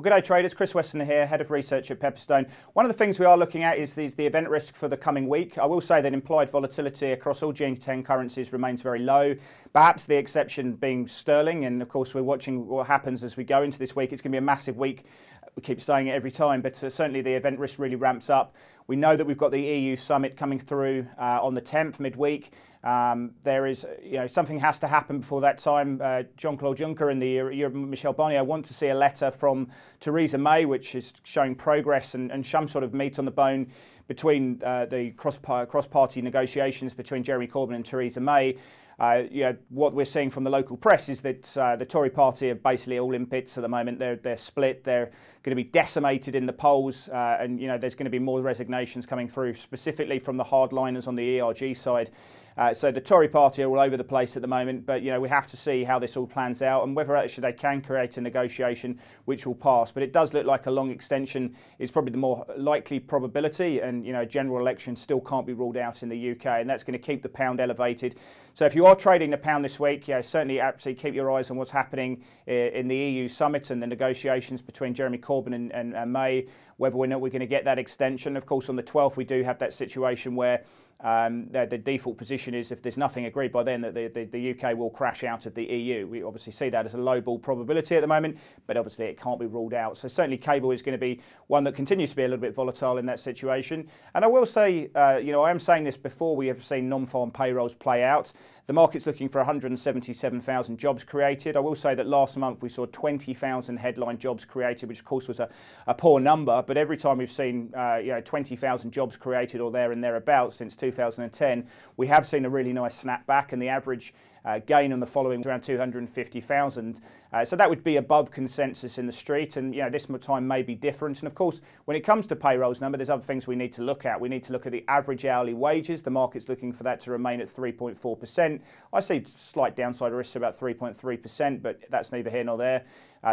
Well, good day traders, Chris Weston here, Head of Research at Pepperstone. One of the things we are looking at is the event risk for the coming week. I will say that implied volatility across all G10 currencies remains very low, perhaps the exception being sterling, and of course we're watching what happens as we go into this week. It's going to be a massive week. We keep saying it every time, but certainly the event risk really ramps up. We know that we've got the EU summit coming through on the 10th, midweek. There is, something has to happen before that time. Jean-Claude Juncker and the Michel Barnier want to see a letter from Theresa May, which is showing progress and some sort of meat on the bone between the cross-party negotiations between Jeremy Corbyn and Theresa May. What we're seeing from the local press is that the Tory party are basically all in bits at the moment. They're split. They're going to be decimated in the polls, and there's going to be more resignations coming through, specifically from the hardliners on the ERG side. So the Tory party are all over the place at the moment, but we have to see how this all plans out and whether actually they can create a negotiation which will pass. But it does look like a long extension is probably the more likely probability, and a general election still can't be ruled out in the UK, and that's going to keep the pound elevated. So if you are trading the pound this week, certainly absolutely keep your eyes on what's happening in the EU summit and the negotiations between Jeremy Corbyn and May, whether or not we're going to get that extension. Of course, on the 12th, we do have that situation where the default position is if there's nothing agreed by then that the UK will crash out of the EU. We obviously see that as a low ball probability at the moment, but obviously it can't be ruled out. So certainly cable is going to be one that continues to be a little bit volatile in that situation. And I will say, I am saying this before we have seen non-farm payrolls play out. The market's looking for 177,000 jobs created. I will say that last month we saw 20,000 headline jobs created, which of course was a poor number. But every time we've seen 20,000 jobs created or there and thereabouts since 2010, we have seen a really nice snapback, and the average gain on the following around 250,000. So that would be above consensus in the street, and this time may be different. And of course, when it comes to payrolls number, there's other things we need to look at. We need to look at the average hourly wages. The market's looking for that to remain at 3.4%. I see slight downside risk to about 3.3%, but that's neither here nor there.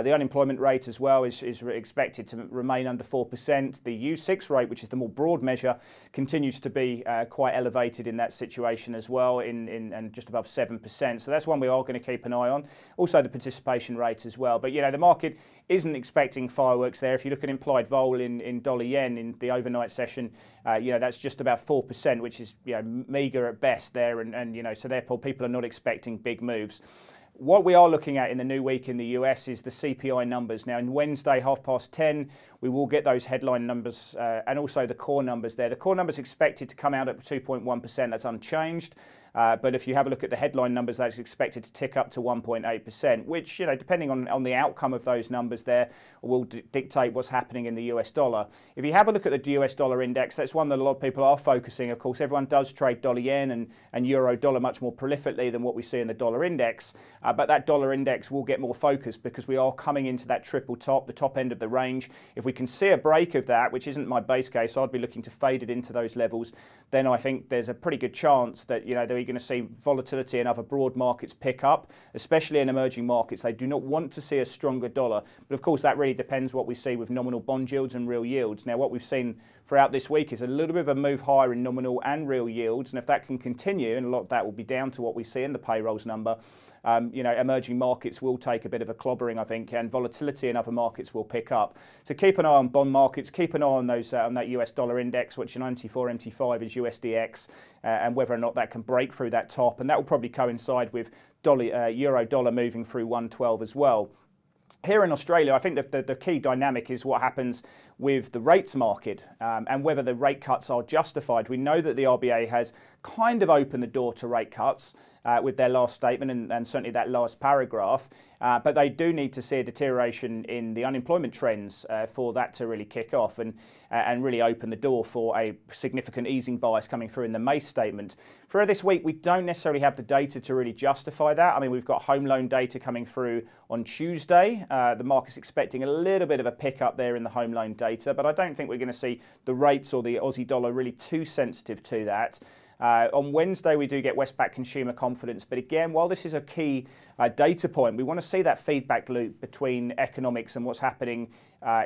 The unemployment rate as well is expected to remain under 4%. The U6 rate, which is the more broad measure, continues to be quite elevated in that situation as well, and just above 7%. So that's one we are going to keep an eye on. Also the participation rate as well. But the market isn't expecting fireworks there. If you look at implied vol in dollar yen in the overnight session, that's just about 4%, which is meager at best there, and so therefore people are not expecting big moves. What we are looking at in the new week in the US is the CPI numbers. Now, on Wednesday, 10:30, we will get those headline numbers and also the core numbers there. The core numbers expected to come out at 2.1%. That's unchanged. But if you have a look at the headline numbers, that's expected to tick up to 1.8%, which, depending on the outcome of those numbers there, will dictate what's happening in the US dollar. If you have a look at the US dollar index, that's one that a lot of people are focusing. Of course, everyone does trade dollar yen and euro dollar much more prolifically than what we see in the dollar index. But that dollar index will get more focused because we are coming into that triple top, the top end of the range. If we can see a break of that, which isn't my base case, I'd be looking to fade it into those levels, then I think there's a pretty good chance that, they're going to see volatility in other broad markets pick up, especially in emerging markets. They do not want to see a stronger dollar. But of course, that really depends what we see with nominal bond yields and real yields. Now, what we've seen throughout this week is a little bit of a move higher in nominal and real yields. And if that can continue, and a lot of that will be down to what we see in the payrolls number, emerging markets will take a bit of a clobbering, I think, and volatility in other markets will pick up. So keep an eye on bond markets, keep an eye on those on that US dollar index, which in 94, 95 is USDX, and whether or not that can break through that top. And that will probably coincide with euro dollar moving through 112 as well. Here in Australia, I think that the key dynamic is what happens with the rates market and whether the rate cuts are justified. We know that the RBA has kind of opened the door to rate cuts with their last statement and certainly that last paragraph, but they do need to see a deterioration in the unemployment trends for that to really kick off and really open the door for a significant easing bias coming through in the May statement. For this week, we don't necessarily have the data to really justify that. I mean, we've got home loan data coming through on Tuesday. The market's expecting a little bit of a pickup there in the home loan data, but I don't think we're going to see the rates or the Aussie dollar really too sensitive to that. On Wednesday, we do get Westpac consumer confidence. But again, while this is a key data point, we want to see that feedback loop between economics and what's happening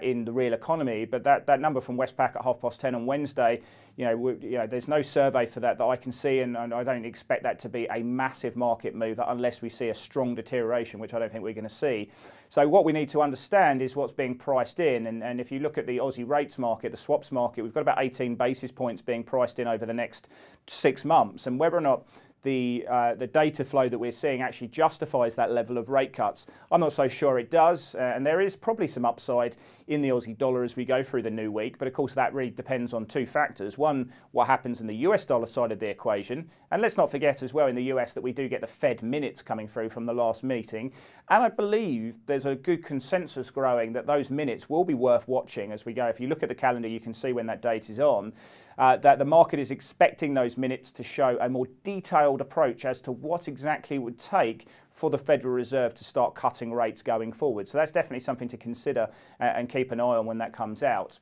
in the real economy. But that number from Westpac at 10:30 on Wednesday, there's no survey for that I can see, and I don't expect that to be a massive market move unless we see a strong deterioration, which I don't think we're going to see. So what we need to understand is what's being priced in, and if you look at the Aussie rates market, the swaps market, we've got about 18 basis points being priced in over the next 6 months, and whether or not the data flow that we're seeing actually justifies that level of rate cuts, I'm not so sure it does, and there is probably some upside in the Aussie dollar as we go through the new week, but of course that really depends on two factors. One, what happens in the US dollar side of the equation, and let's not forget as well in the US that we do get the Fed minutes coming through from the last meeting, and I believe there's a good consensus growing that those minutes will be worth watching as we go. If you look at the calendar, you can see when that date is on. That the market is expecting those minutes to show a more detailed approach as to what exactly it would take for the Federal Reserve to start cutting rates going forward. So that's definitely something to consider and keep an eye on when that comes out.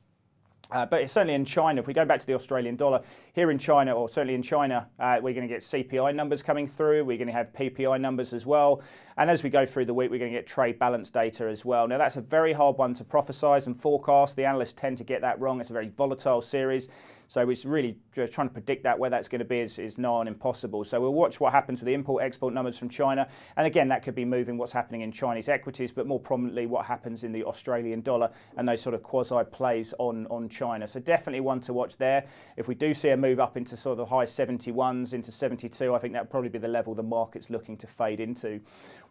But certainly in China, if we go back to the Australian dollar, here in China, or certainly in China, we're going to get CPI numbers coming through. We're going to have PPI numbers as well. And as we go through the week, we're going to get trade balance data as well. Now, that's a very hard one to prophesize and forecast. The analysts tend to get that wrong. It's a very volatile series. So it's really trying to predict that where that's going to be is nigh on impossible. So we'll watch what happens with the import-export numbers from China. And again, that could be moving what's happening in Chinese equities, but more prominently what happens in the Australian dollar and those sort of quasi-plays on China. So definitely one to watch there. If we do see a move up into sort of the high 71s, into 72, I think that would probably be the level the market's looking to fade into.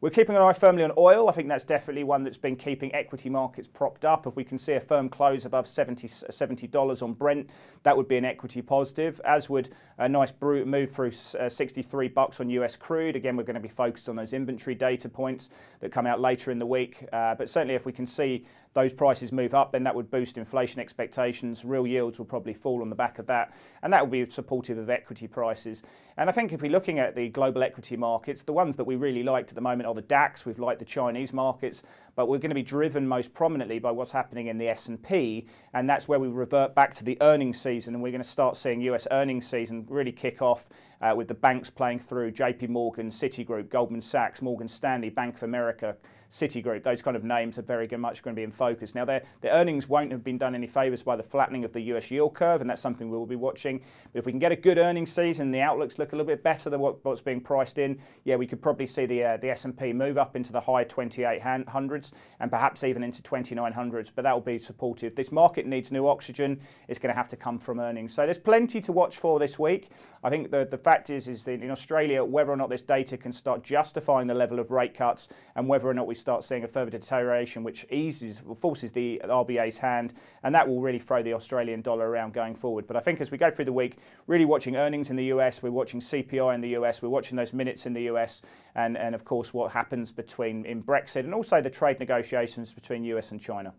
We're keeping an eye firmly on oil. I think that's definitely one that's been keeping equity markets propped up. If we can see a firm close above $70 on Brent, that would be an equity positive, as would a nice move through $63 on US crude. Again, we're going to be focused on those inventory data points that come out later in the week. But certainly if we can see those prices move up, then that would boost inflation expectations. Real yields will probably fall on the back of that, and that will be supportive of equity prices. And I think if we're looking at the global equity markets, the ones that we really liked at the moment are the DAX. We've liked the Chinese markets, but we're going to be driven most prominently by what's happening in the S&P, and that's where we revert back to the earnings season, and we're going to start seeing US earnings season really kick off with the banks playing through. JP Morgan, Citigroup, Goldman Sachs, Morgan Stanley, Bank of America, Citigroup, those kind of names are very much going to be in focus. Now, their earnings won't have been done any favours by the flattening of the US yield curve, and that's something we will be watching. But if we can get a good earnings season, the outlooks look a little bit better than what's being priced in, yeah, we could probably see the S&P move up into the high 2800s and perhaps even into 2900s, but that will be supportive. This market needs new oxygen. It's going to have to come from earnings. So there's plenty to watch for this week. I think the fact is that in Australia, whether or not this data can start justifying the level of rate cuts and whether or not we start seeing a further deterioration which forces the RBA's hand, and that will really throw the Australian dollar around going forward. But I think as we go through the week, really watching earnings in the US, we're watching CPI in the US, we're watching those minutes in the US, and of course what happens in Brexit, and also the trade negotiations between US and China.